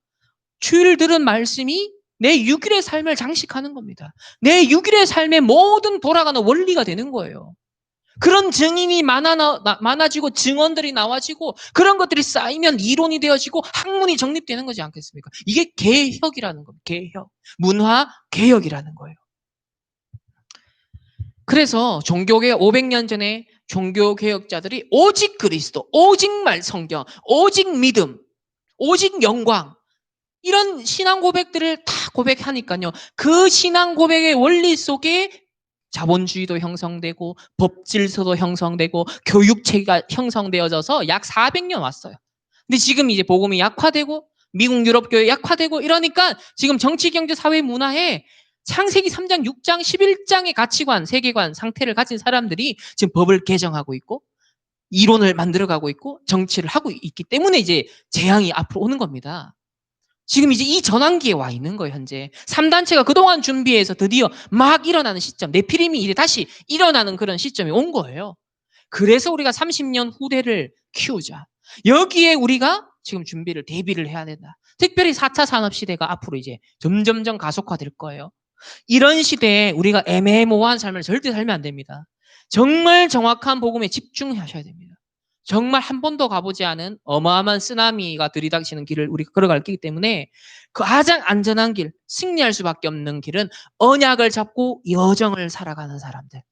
주일 들은 말씀이 내 6일의 삶을 장식하는 겁니다. 내 6일의 삶의 모든 돌아가는 원리가 되는 거예요. 그런 증인이 많아지고 증언들이 나와지고 그런 것들이 쌓이면 이론이 되어지고 학문이 정립되는 거지 않겠습니까? 이게 개혁이라는 겁니다. 개혁. 문화 개혁이라는 거예요. 그래서 종교개혁 500년 전에 종교개혁자들이 오직 그리스도, 오직 말 성경, 오직 믿음, 오직 영광 이런 신앙 고백들을 다 고백하니까요. 그 신앙 고백의 원리 속에 자본주의도 형성되고 법질서도 형성되고 교육체가 형성되어져서 약 400년 왔어요. 근데 지금 이제 복음이 약화되고 미국 유럽교회 약화되고 이러니까 지금 정치, 경제, 사회, 문화에 창세기 3장, 6장, 11장의 가치관, 세계관, 상태를 가진 사람들이 지금 법을 개정하고 있고 이론을 만들어가고 있고 정치를 하고 있기 때문에 이제 재앙이 앞으로 오는 겁니다. 지금 이제 이 전환기에 와 있는 거예요, 현재. 3단체가 그동안 준비해서 드디어 막 일어나는 시점, 네피림이 이제 다시 일어나는 그런 시점이 온 거예요. 그래서 우리가 30년 후대를 키우자. 여기에 우리가 지금 대비를 해야 된다. 특별히 4차 산업시대가 앞으로 이제 점점점 가속화될 거예요. 이런 시대에 우리가 애매모호한 삶을 절대 살면 안 됩니다. 정말 정확한 복음에 집중하셔야 됩니다. 정말 한 번도 가보지 않은 어마어마한 쓰나미가 들이닥치는 길을 우리가 걸어갈 거기 때문에 그 가장 안전한 길, 승리할 수밖에 없는 길은 언약을 잡고 여정을 살아가는 사람들.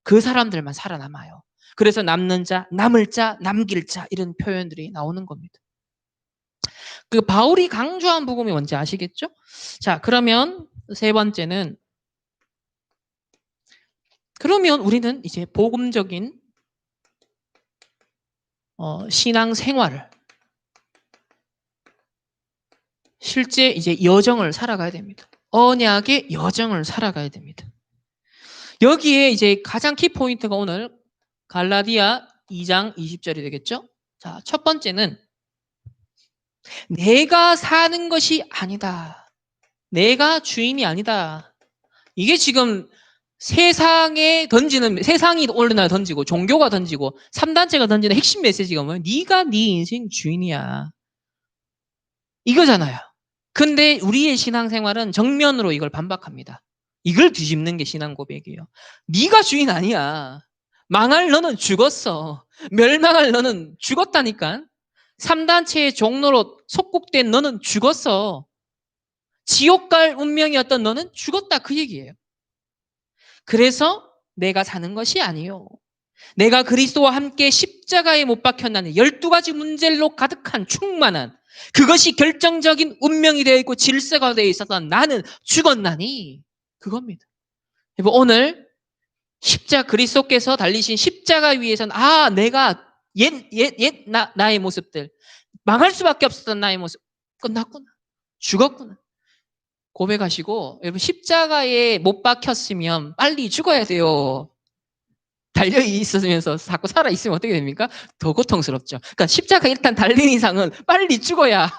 그 사람들만 살아남아요. 그래서 남는 자, 남을 자, 남길 자 이런 표현들이 나오는 겁니다. 그 바울이 강조한 복음이 뭔지 아시겠죠? 자, 그러면 세 번째는 그러면 우리는 이제 복음적인 신앙 생활을 실제 이제 여정을 살아가야 됩니다. 언약의 여정을 살아가야 됩니다. 여기에 이제 가장 키포인트가 오늘 갈라디아 2장 20절이 되겠죠? 자, 첫 번째는 내가 사는 것이 아니다. 내가 주인이 아니다. 이게 지금 세상에 던지는, 세상이 오늘날 던지고 종교가 던지고 3단체가 던지는 핵심 메시지가 뭐예요? 네가 네 인생 주인이야. 이거잖아요. 근데 우리의 신앙생활은 정면으로 이걸 반박합니다. 이걸 뒤집는 게 신앙 고백이에요. 네가 주인 아니야. 망할 너는 죽었어. 멸망할 너는 죽었다니까. 3단체의 종로로 속국된 너는 죽었어. 지옥 갈 운명이었던 너는 죽었다 그 얘기예요. 그래서 내가 사는 것이 아니요. 내가 그리스도와 함께 십자가에 못 박혔나니 12가지 문제로 가득한 충만한 그것이 결정적인 운명이 되어 있고 질서가 되어 있었던 나는 죽었나니 그겁니다. 오늘 그리스도께서 달리신 십자가 위에서는 내가 나의 모습들 망할 수밖에 없었던 나의 모습 끝났구나. 죽었구나. 고백하시고 여러분 십자가에 못 박혔으면 빨리 죽어야 돼요. 달려 있으면서 자꾸 살아 있으면 어떻게 됩니까? 더 고통스럽죠. 그러니까 십자가 일단 달린 이상은 빨리 죽어야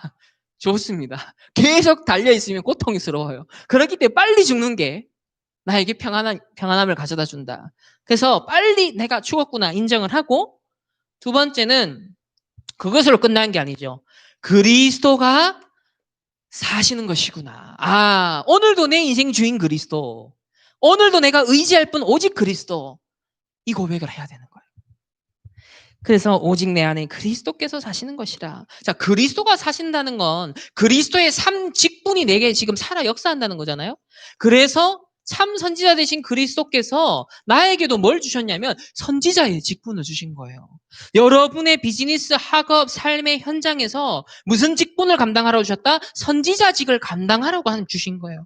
좋습니다. 계속 달려 있으면 고통스러워요. 그렇기 때문에 빨리 죽는 게 나에게 평안함을 가져다 준다. 그래서 빨리 내가 죽었구나 인정을 하고 두 번째는 그것으로 끝난 게 아니죠. 그리스도가 사시는 것이구나. 오늘도 내 인생 주인 그리스도. 오늘도 내가 의지할 뿐 오직 그리스도. 이 고백을 해야 되는 거예요. 그래서 오직 내 안에 그리스도께서 사시는 것이라. 자, 그리스도가 사신다는 건 그리스도의 삶 직분이 내게 지금 살아 역사한다는 거잖아요. 그래서 참 선지자 되신 그리스도께서 나에게도 뭘 주셨냐면 선지자의 직분을 주신 거예요. 여러분의 비즈니스, 학업, 삶의 현장에서 무슨 직분을 감당하라고 주셨다? 선지자직을 감당하라고 주신 거예요.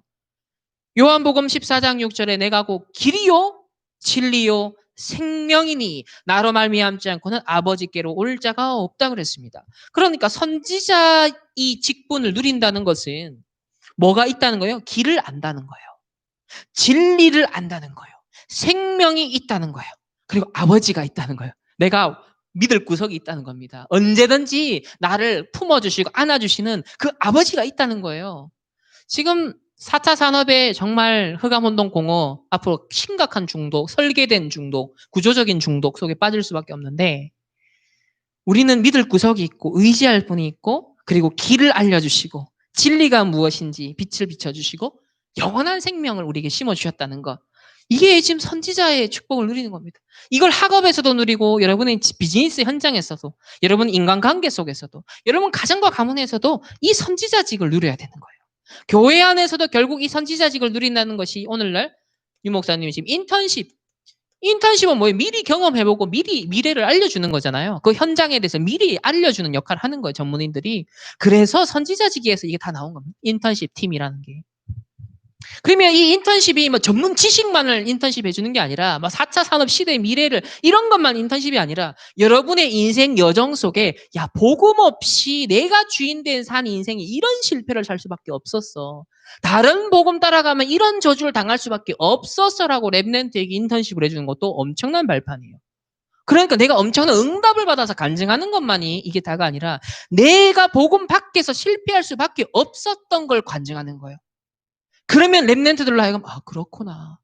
요한복음 14장 6절에 내가 곧 길이요 진리요 생명이니 나로 말미암지 않고는 아버지께로 올 자가 없다 그랬습니다. 그러니까 선지자 이 직분을 누린다는 것은 뭐가 있다는 거예요? 길을 안다는 거예요. 진리를 안다는 거예요. 생명이 있다는 거예요. 그리고 아버지가 있다는 거예요. 내가 믿을 구석이 있다는 겁니다. 언제든지 나를 품어주시고 안아주시는 그 아버지가 있다는 거예요. 지금 4차 산업의 정말 흑암운동 공허, 앞으로 심각한 중독, 설계된 중독, 구조적인 중독 속에 빠질 수밖에 없는데 우리는 믿을 구석이 있고 의지할 분이 있고 그리고 길을 알려주시고 진리가 무엇인지 빛을 비춰주시고 영원한 생명을 우리에게 심어주셨다는 것. 이게 지금 선지자의 축복을 누리는 겁니다. 이걸 학업에서도 누리고 여러분의 비즈니스 현장에서도 여러분 인간관계 속에서도 여러분 가정과 가문에서도 이 선지자직을 누려야 되는 거예요. 교회 안에서도 결국 이 선지자직을 누린다는 것이 오늘날 유 목사님이 지금 인턴십은 뭐예요? 미리 경험해보고 미리 미래를 알려주는 거잖아요. 그 현장에 대해서 미리 알려주는 역할을 하는 거예요, 전문인들이. 그래서 선지자직에서 이게 다 나온 겁니다. 인턴십 팀이라는 게. 그러면 이 인턴십이 뭐 전문 지식만을 인턴십 해주는 게 아니라 뭐 4차 산업 시대의 미래를 이런 것만 인턴십이 아니라 여러분의 인생 여정 속에 복음 없이 내가 주인 된 산 인생이 이런 실패를 살 수밖에 없었어. 다른 복음 따라가면 이런 저주를 당할 수밖에 없었어라고 랩런트에게 인턴십을 해주는 것도 엄청난 발판이에요. 그러니까 내가 엄청난 응답을 받아서 간증하는 것만이 이게 다가 아니라 내가 복음 밖에서 실패할 수밖에 없었던 걸 간증하는 거예요. 그러면 랩런트들로 하여금 그렇구나.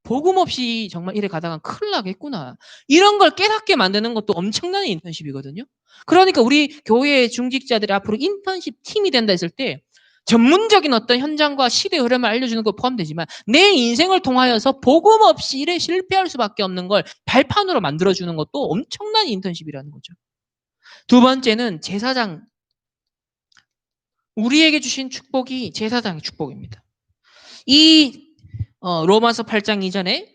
복음 없이 정말 이래 가다가 큰일 나겠구나. 이런 걸 깨닫게 만드는 것도 엄청난 인턴십이거든요. 그러니까 우리 교회의 중직자들이 앞으로 인턴십 팀이 된다 했을 때 전문적인 어떤 현장과 시대 흐름을 알려주는 것 포함되지만 내 인생을 통하여서 복음 없이 이래 실패할 수밖에 없는 걸 발판으로 만들어주는 것도 엄청난 인턴십이라는 거죠. 두 번째는 제사장. 우리에게 주신 축복이 제사장의 축복입니다. 이 로마서 8장 이전에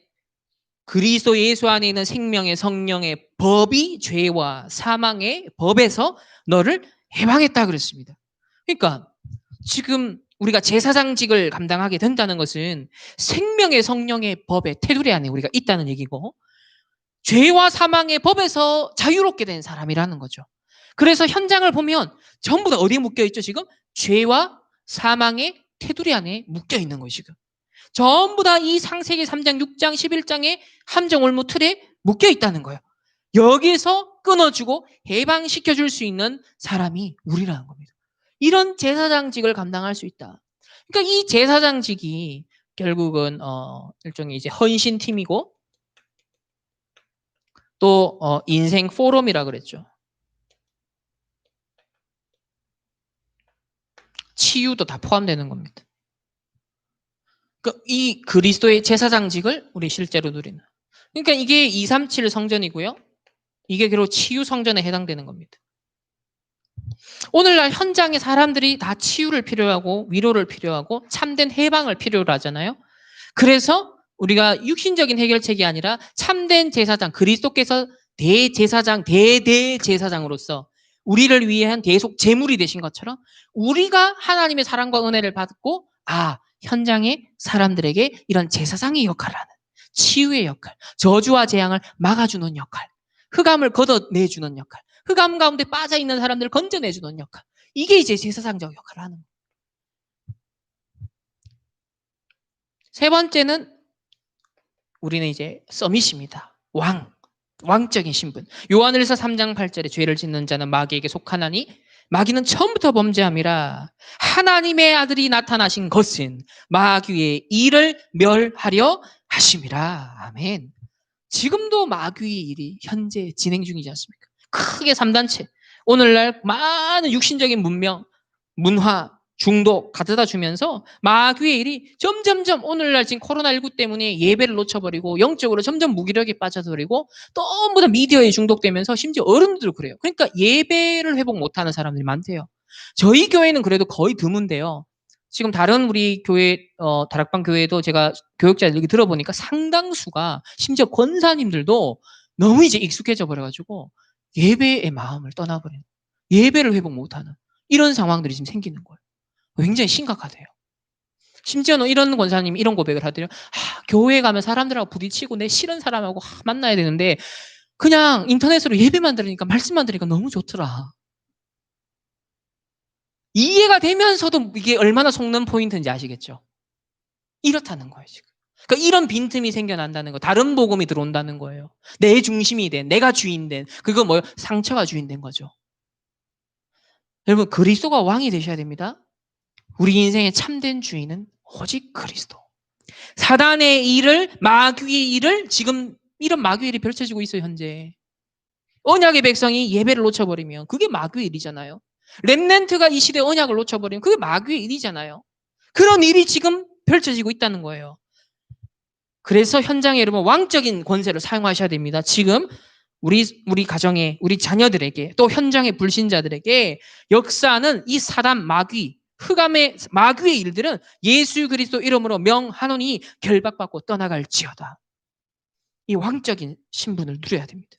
그리스도 예수 안에 있는 생명의 성령의 법이 죄와 사망의 법에서 너를 해방했다 그랬습니다. 그러니까 지금 우리가 제사장직을 감당하게 된다는 것은 생명의 성령의 법의 테두리 안에 우리가 있다는 얘기고 죄와 사망의 법에서 자유롭게 된 사람이라는 거죠. 그래서 현장을 보면 전부 다 어디에 묶여 있죠 지금? 죄와 사망의 테두리 안에 묶여 있는 거예요 지금. 전부 다 이 창세기 3장, 6장, 11장의 함정올무 틀에 묶여 있다는 거예요. 여기서 끊어주고 해방시켜줄 수 있는 사람이 우리라는 겁니다. 이런 제사장직을 감당할 수 있다. 그러니까 이 제사장직이 결국은 일종의 이제 헌신팀이고 또 인생 포럼이라 그랬죠. 치유도 다 포함되는 겁니다. 그러니까 이 그리스도의 제사장직을 우리 실제로 누리는. 그러니까 이게 237 성전이고요. 이게 바로 치유 성전에 해당되는 겁니다. 오늘날 현장에 사람들이 다 치유를 필요하고 위로를 필요하고 참된 해방을 필요로 하잖아요. 그래서 우리가 육신적인 해결책이 아니라 참된 제사장, 그리스도께서 대제사장, 대대제사장으로서 우리를 위한 대속 제물이 되신 것처럼 우리가 하나님의 사랑과 은혜를 받고 현장의 사람들에게 이런 제사장의 역할을 하는 치유의 역할, 저주와 재앙을 막아주는 역할, 흑암을 걷어내주는 역할, 흑암 가운데 빠져있는 사람들을 건져내주는 역할, 이게 이제 제사장적 역할을 하는 거예요. 세 번째는 우리는 이제 서밋입니다. 왕적인 신분. 요한일서 3장 8절에 죄를 짓는 자는 마귀에게 속하나니 마귀는 처음부터 범죄함이라 하나님의 아들이 나타나신 것은 마귀의 일을 멸하려 하심이라. 아멘. 지금도 마귀의 일이 현재 진행 중이지 않습니까? 크게 3단체. 오늘날 많은 육신적인 문명, 문화, 중독 가져다 주면서 마귀의 일이 점점점 오늘날 지금 코로나19 때문에 예배를 놓쳐버리고 영적으로 점점 무기력에 빠져버리고 너무 더 미디어에 중독되면서 심지어 어른들도 그래요. 그러니까 예배를 회복 못하는 사람들이 많대요. 저희 교회는 그래도 거의 드문데요. 지금 다른 우리 교회, 다락방 교회도 제가 교육자 얘기 들어보니까 상당수가 심지어 권사님들도 너무 이제 익숙해져 버려가지고 예배의 마음을 떠나버리는, 예배를 회복 못하는 이런 상황들이 지금 생기는 거예요. 굉장히 심각하대요. 심지어는 이런 권사님이 이런 고백을 하더래요. 교회에 가면 사람들하고 부딪히고 내 싫은 사람하고 만나야 되는데 그냥 인터넷으로 예배만 들으니까 말씀만 들으니까 너무 좋더라. 이해가 되면서도 이게 얼마나 속는 포인트인지 아시겠죠? 이렇다는 거예요, 지금. 그러니까 이런 빈틈이 생겨난다는 거, 다른 복음이 들어온다는 거예요. 내 중심이 된, 내가 주인 된, 그거 뭐예요? 상처가 주인 된 거죠. 여러분, 그리스도가 왕이 되셔야 됩니다. 우리 인생의 참된 주인은 오직 그리스도. 사단의 일을, 마귀의 일을 지금 이런 마귀의 일이 펼쳐지고 있어요, 현재. 언약의 백성이 예배를 놓쳐버리면 그게 마귀의 일이잖아요. 렘넌트가 이 시대 언약을 놓쳐버리면 그게 마귀의 일이잖아요. 그런 일이 지금 펼쳐지고 있다는 거예요. 그래서 현장에 여러분 왕적인 권세를 사용하셔야 됩니다. 지금 우리 가정에, 우리 자녀들에게, 또 현장의 불신자들에게 역사하는 이 사단 마귀, 흑암의 마귀의 일들은 예수 그리스도 이름으로 명하노니 결박받고 떠나갈지어다. 이 왕적인 신분을 누려야 됩니다.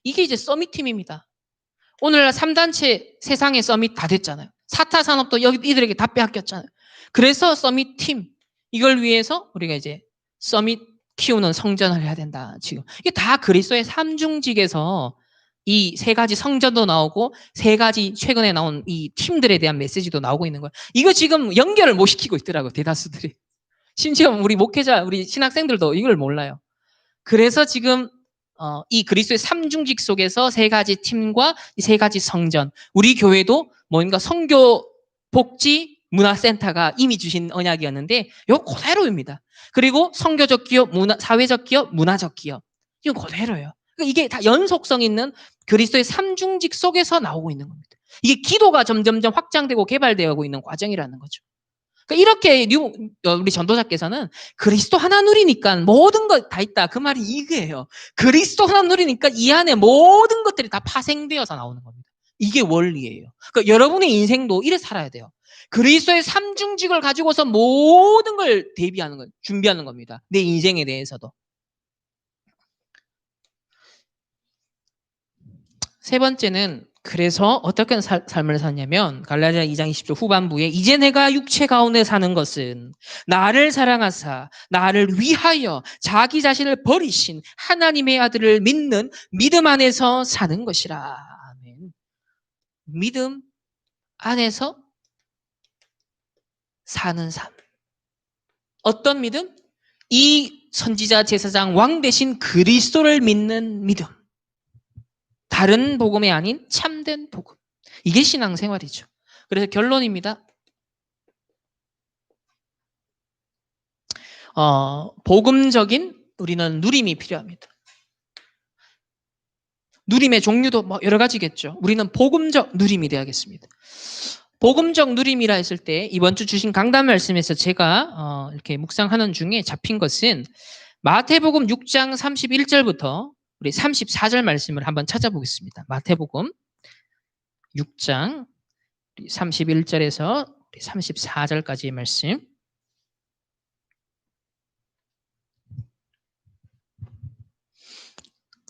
이게 이제 서밋팀입니다. 오늘날 3단체 세상의 서밋 다 됐잖아요. 사타산업도 이들에게 다 빼앗겼잖아요. 그래서 서밋팀, 이걸 위해서 우리가 이제 서밋 키우는 성전을 해야 된다. 지금 이게 다 그리스도의 삼중직에서 이 세 가지 성전도 나오고 세 가지 최근에 나온 이 팀들에 대한 메시지도 나오고 있는 거예요. 이거 지금 연결을 못 시키고 있더라고요. 대다수들이. 심지어 우리 목회자, 우리 신학생들도 이걸 몰라요. 그래서 지금 이 그리스도의 삼중직 속에서 세 가지 팀과 이 세 가지 성전, 우리 교회도 뭔가 선교 복지 문화센터가 이미 주신 언약이었는데 이거 그대로입니다. 그리고 선교적 기업, 사회적 기업, 문화적 기업, 이거 그대로예요. 그러니까 이게 다 연속성 있는 그리스도의 삼중직 속에서 나오고 있는 겁니다. 이게 기도가 점점점 확장되고 개발되고 있는 과정이라는 거죠. 그러니까 이렇게 우리 전도자께서는 그리스도 하나 누리니까 모든 것 다 있다. 그 말이 이거예요. 그리스도 하나 누리니까 이 안에 모든 것들이 다 파생되어서 나오는 겁니다. 이게 원리예요. 그러니까 여러분의 인생도 이래 살아야 돼요. 그리스도의 삼중직을 가지고서 모든 걸 대비하는 거, 준비하는 겁니다. 내 인생에 대해서도. 세 번째는 그래서 어떻게 삶을 사냐면 갈라디아 2장 20절 후반부에 이제 내가 육체 가운데 사는 것은 나를 사랑하사 나를 위하여 자기 자신을 버리신 하나님의 아들을 믿는 믿음 안에서 사는 것이라. 아멘. 믿음 안에서 사는 삶. 어떤 믿음? 이 선지자 제사장 왕 대신 그리스도를 믿는 믿음. 다른 복음이 아닌 참된 복음. 이게 신앙생활이죠. 그래서 결론입니다. 복음적인 우리는 누림이 필요합니다. 누림의 종류도 뭐 여러 가지겠죠. 우리는 복음적 누림이 되어야겠습니다. 복음적 누림이라 했을 때 이번 주 주신 강단 말씀에서 제가 이렇게 묵상하는 중에 잡힌 것은 마태복음 6장 31절부터 우리 34절 말씀을 한번 찾아보겠습니다. 마태복음 6장 31절에서 34절까지의 말씀.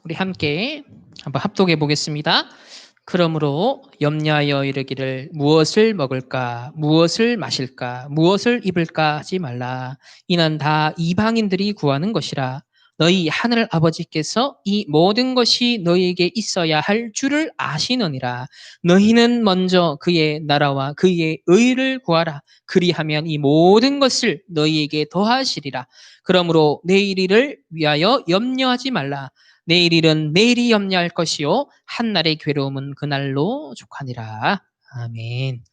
우리 함께 한번 합독해 보겠습니다. 그러므로 염려하여 이르기를 무엇을 먹을까, 무엇을 마실까, 무엇을 입을까 하지 말라. 이는 다 이방인들이 구하는 것이라. 너희 하늘 아버지께서 이 모든 것이 너희에게 있어야 할 줄을 아시느니라. 너희는 먼저 그의 나라와 그의 의를 구하라. 그리하면 이 모든 것을 너희에게 더하시리라. 그러므로 내일 일을 위하여 염려하지 말라. 내일 일은 내일이 염려할 것이요 한날의 괴로움은 그날로 족하니라. 아멘.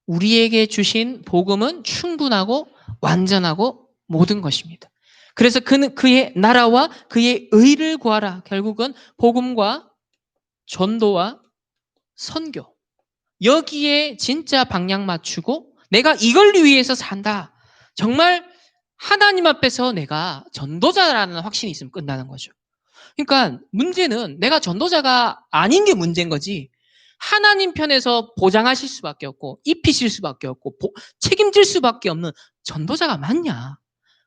우리에게 주신 복음은 충분하고 완전하고 모든 것입니다. 그래서 그는 그의 나라와 그의 의를 구하라. 결국은 복음과 전도와 선교. 여기에 진짜 방향 맞추고 내가 이걸 위해서 산다. 정말 하나님 앞에서 내가 전도자라는 확신이 있으면 끝나는 거죠. 그러니까 문제는 내가 전도자가 아닌 게 문제인 거지. 하나님 편에서 보장하실 수밖에 없고 입히실 수밖에 없고 책임질 수밖에 없는 전도자가 맞냐.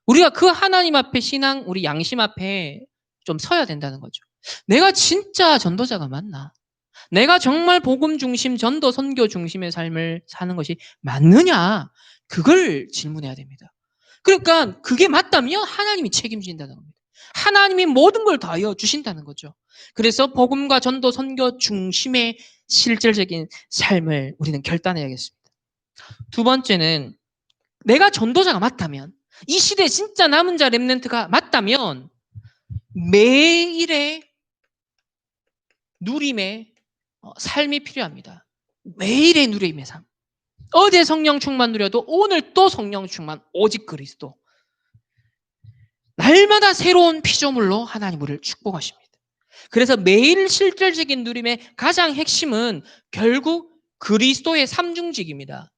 우리가 그 하나님 앞에 신앙, 우리 양심 앞에 좀 서야 된다는 거죠. 내가 진짜 전도자가 맞나? 내가 정말 복음 중심, 전도, 선교 중심의 삶을 사는 것이 맞느냐? 그걸 질문해야 됩니다. 그러니까 그게 맞다면 하나님이 책임진다는 겁니다. 하나님이 모든 걸 다하여 주신다는 거죠. 그래서 복음과 전도, 선교 중심의 실질적인 삶을 우리는 결단해야겠습니다. 두 번째는 내가 전도자가 맞다면, 이 시대에 진짜 남은 자 렘넌트가 맞다면 매일의 누림의 삶이 필요합니다. 매일의 누림의 삶. 어제 성령 충만 누려도 오늘 또 성령 충만, 오직 그리스도. 날마다 새로운 피조물로 하나님 우리를 축복하십니다. 그래서 매일 실질적인 누림의 가장 핵심은 결국 그리스도의 삼중직입니다.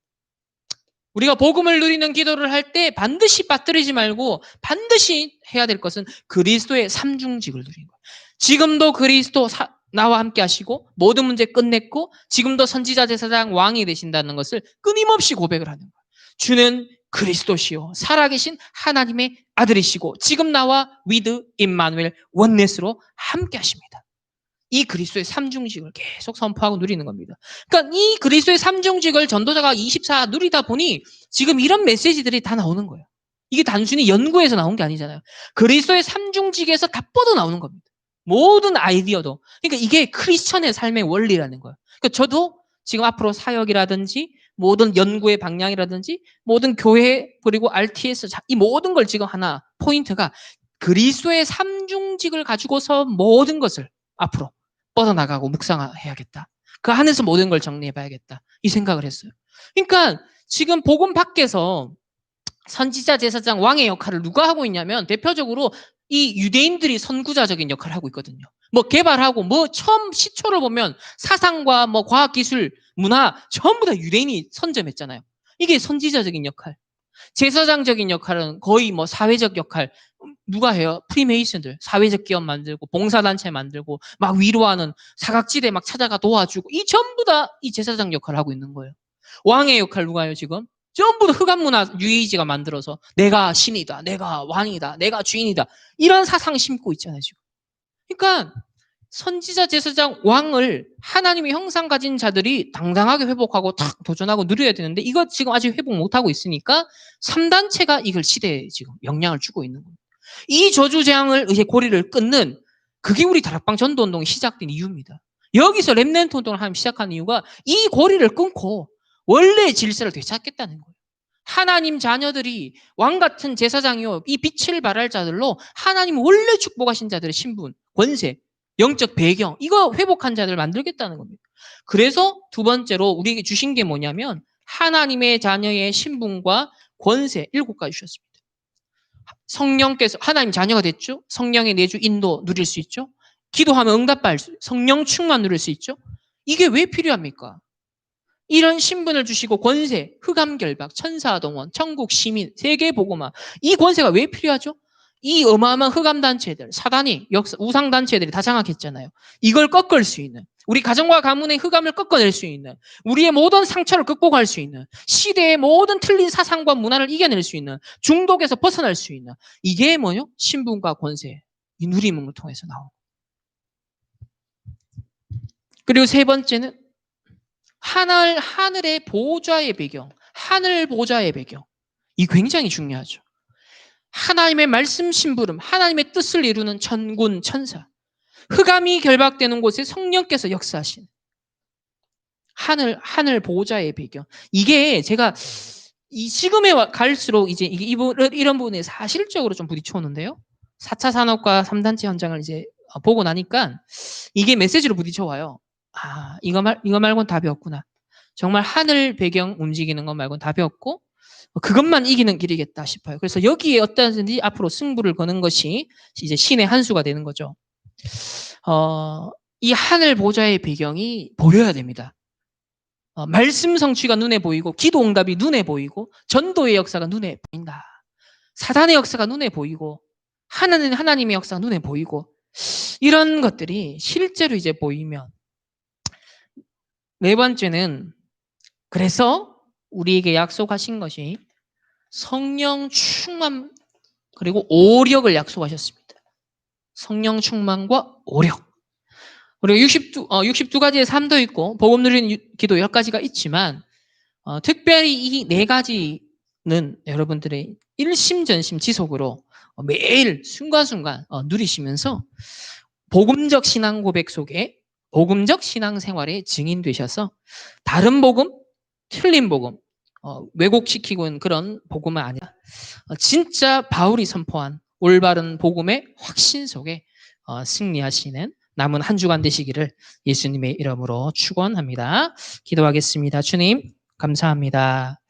우리가 복음을 누리는 기도를 할 때 반드시 빠뜨리지 말고 반드시 해야 될 것은 그리스도의 삼중직을 누리는 거예요. 지금도 그리스도 나와 함께 하시고 모든 문제 끝냈고 지금도 선지자 제사장 왕이 되신다는 것을 끊임없이 고백을 하는 거예요. 주는 그리스도시요 살아계신 하나님의 아들이시고 지금 나와 위드 임마누엘 원넷으로 함께 하십니다. 이 그리스도의 삼중직을 계속 선포하고 누리는 겁니다. 그러니까 이 그리스도의 삼중직을 전도자가 24 누리다 보니 지금 이런 메시지들이 다 나오는 거예요. 이게 단순히 연구에서 나온 게 아니잖아요. 그리스도의 삼중직에서 다 뻗어 나오는 겁니다. 모든 아이디어도. 그러니까 이게 크리스천의 삶의 원리라는 거예요. 그러니까 저도 지금 앞으로 사역이라든지 모든 연구의 방향이라든지 모든 교회 그리고 RTS 이 모든 걸 지금 하나 포인트가 그리스도의 삼중직을 가지고서 모든 것을 앞으로 뻗어나가고 묵상해야겠다. 그 안에서 모든 걸 정리해봐야겠다. 이 생각을 했어요. 그러니까 지금 복음 밖에서 선지자, 제사장, 왕의 역할을 누가 하고 있냐면 대표적으로 이 유대인들이 선구자적인 역할을 하고 있거든요. 뭐 개발하고 뭐 처음 시초를 보면 사상과 뭐 과학기술, 문화 전부 다 유대인이 선점했잖아요. 이게 선지자적인 역할. 제사장적인 역할은 거의 뭐 사회적 역할. 누가 해요? 프리메이슨들. 사회적 기업 만들고 봉사단체 만들고 막 위로하는 사각지대 막 찾아가 도와주고 이 전부 다 이 제사장 역할을 하고 있는 거예요. 왕의 역할 누가 해요 지금? 전부 다 흑암문화 유이지가 만들어서 내가 신이다. 내가 왕이다. 내가 주인이다. 이런 사상 심고 있잖아요 지금. 그러니까 선지자, 제사장, 왕을 하나님의 형상 가진 자들이 당당하게 회복하고 탁 도전하고 누려야 되는데 이거 지금 아직 회복 못하고 있으니까 3단체가 이걸 시대에 지금 영향을 주고 있는 겁니다. 이 저주재앙을 이제 고리를 끊는 그게 우리 다락방 전도운동이 시작된 이유입니다. 여기서 렘넌트 운동을 하면 시작한 이유가 이 고리를 끊고 원래의 질서를 되찾겠다는 거예요. 하나님 자녀들이 왕 같은 제사장이요 이 빛을 발할 자들로 하나님 원래 축복하신 자들의 신분 권세, 영적 배경, 이거 회복한 자들을 만들겠다는 겁니다. 그래서 두 번째로 우리에게 주신 게 뭐냐면 하나님의 자녀의 신분과 권세 7가지 주셨습니다. 성령께서 하나님 자녀가 됐죠. 성령의 내주 인도 누릴 수 있죠. 기도하면 응답받을 수, 성령 충만 누릴 수 있죠. 이게 왜 필요합니까? 이런 신분을 주시고 권세, 흑암결박, 천사동원, 천국 시민, 세계보고마, 이 권세가 왜 필요하죠? 이 어마어마한 흑암단체들, 사단이, 우상단체들이 다 장악했잖아요. 이걸 꺾을 수 있는, 우리 가정과 가문의 흑암을 꺾어낼 수 있는, 우리의 모든 상처를 극복할 수 있는, 시대의 모든 틀린 사상과 문화를 이겨낼 수 있는, 중독에서 벗어날 수 있는, 이게 뭐요? 신분과 권세, 이 누림을 통해서 나오고. 그리고 세 번째는 하늘의 보좌의 배경, 하늘 보좌의 배경. 이 굉장히 중요하죠. 하나님의 말씀 심부름, 하나님의 뜻을 이루는 천군, 천사. 흑암이 결박되는 곳에 성령께서 역사하신 하늘 보좌의 배경. 이게 제가 이 지금에 갈수록 이제 이런 부분에 사실적으로 좀 부딪혀오는데요. 4차 산업과 3단체 현장을 이제 보고 나니까 이게 메시지로 부딪혀와요. 아, 이거 말고는 답이 없구나. 정말 하늘 배경 움직이는 것 말고는 답이 없고 그것만 이기는 길이겠다 싶어요. 그래서 여기에 어떠한지 앞으로 승부를 거는 것이 이제 신의 한 수가 되는 거죠. 이 하늘 보좌의 배경이 보여야 됩니다. 말씀 성취가 눈에 보이고 기도 응답이 눈에 보이고 전도의 역사가 눈에 보인다. 사단의 역사가 눈에 보이고 하나님의 역사가 눈에 보이고 이런 것들이 실제로 이제 보이면 네 번째는 그래서 우리에게 약속하신 것이 성령 충만 그리고 오력을 약속하셨습니다. 성령 충만과 오력. 그리고 62가지의 삶도 있고 복음 누리는 기도 10가지가 있지만 특별히 이 네 가지는 여러분들의 일심전심 지속으로 매일 순간순간 누리시면서 복음적 신앙 고백 속에 복음적 신앙 생활에 증인되셔서 다른 복음, 틀린 복음, 왜곡시키고 있는 그런 복음은 아니라 진짜 바울이 선포한 올바른 복음의 확신 속에 승리하시는 남은 한 주간 되시기를 예수님의 이름으로 축원합니다. 기도하겠습니다. 주님 감사합니다.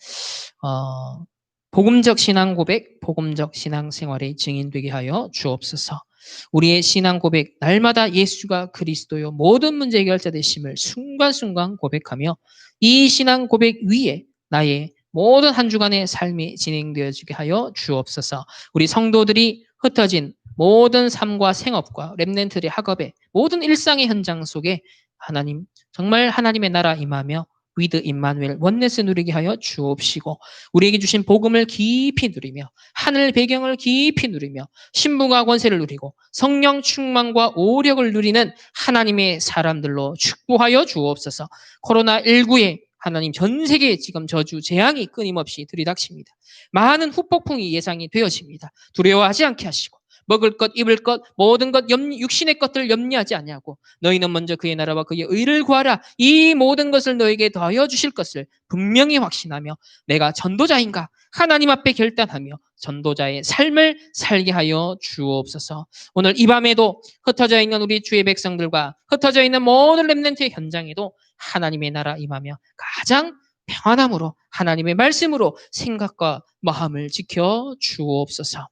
복음적 신앙 고백, 복음적 신앙 생활의 증인되게 하여 주옵소서. 우리의 신앙 고백, 날마다 예수가 그리스도요 모든 문제 해결자 되심을 순간순간 고백하며 이 신앙 고백 위에 나의 모든 한 주간의 삶이 진행되어지게 하여 주옵소서. 우리 성도들이 흩어진 모든 삶과 생업과 렘넌트의 학업의 모든 일상의 현장 속에 하나님, 정말 하나님의 나라 임하며 위드 임마누엘 원네스 누리게 하여 주옵시고 우리에게 주신 복음을 깊이 누리며 하늘 배경을 깊이 누리며 신분과 권세를 누리고 성령 충만과 오력을 누리는 하나님의 사람들로 축복하여 주옵소서. 코로나19에 하나님 전 세계에 지금 저주 재앙이 끊임없이 들이닥칩니다. 많은 후폭풍이 예상이 되어집니다. 두려워하지 않게 하시고 먹을 것, 입을 것, 모든 것, 육신의 것들을 염려하지 아니하고 너희는 먼저 그의 나라와 그의 의를 구하라. 이 모든 것을 너에게 더하여 주실 것을 분명히 확신하며 내가 전도자인가 하나님 앞에 결단하며 전도자의 삶을 살게 하여 주옵소서. 오늘 이 밤에도 흩어져 있는 우리 주의 백성들과 흩어져 있는 모든 렘넌트의 현장에도 하나님의 나라 임하며 가장 평안함으로 하나님의 말씀으로 생각과 마음을 지켜 주옵소서.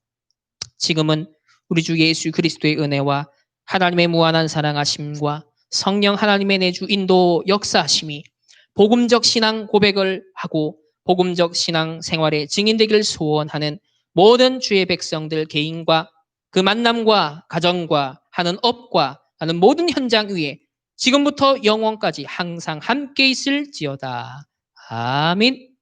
지금은 우리 주 예수 그리스도의 은혜와 하나님의 무한한 사랑하심과 성령 하나님의 내주 인도 역사하심이 복음적 신앙 고백을 하고 복음적 신앙 생활의 증인되기를 소원하는 모든 주의 백성들 개인과 그 만남과 가정과 하는 업과 하는 모든 현장 위에 지금부터 영원까지 항상 함께 있을지어다. 아멘.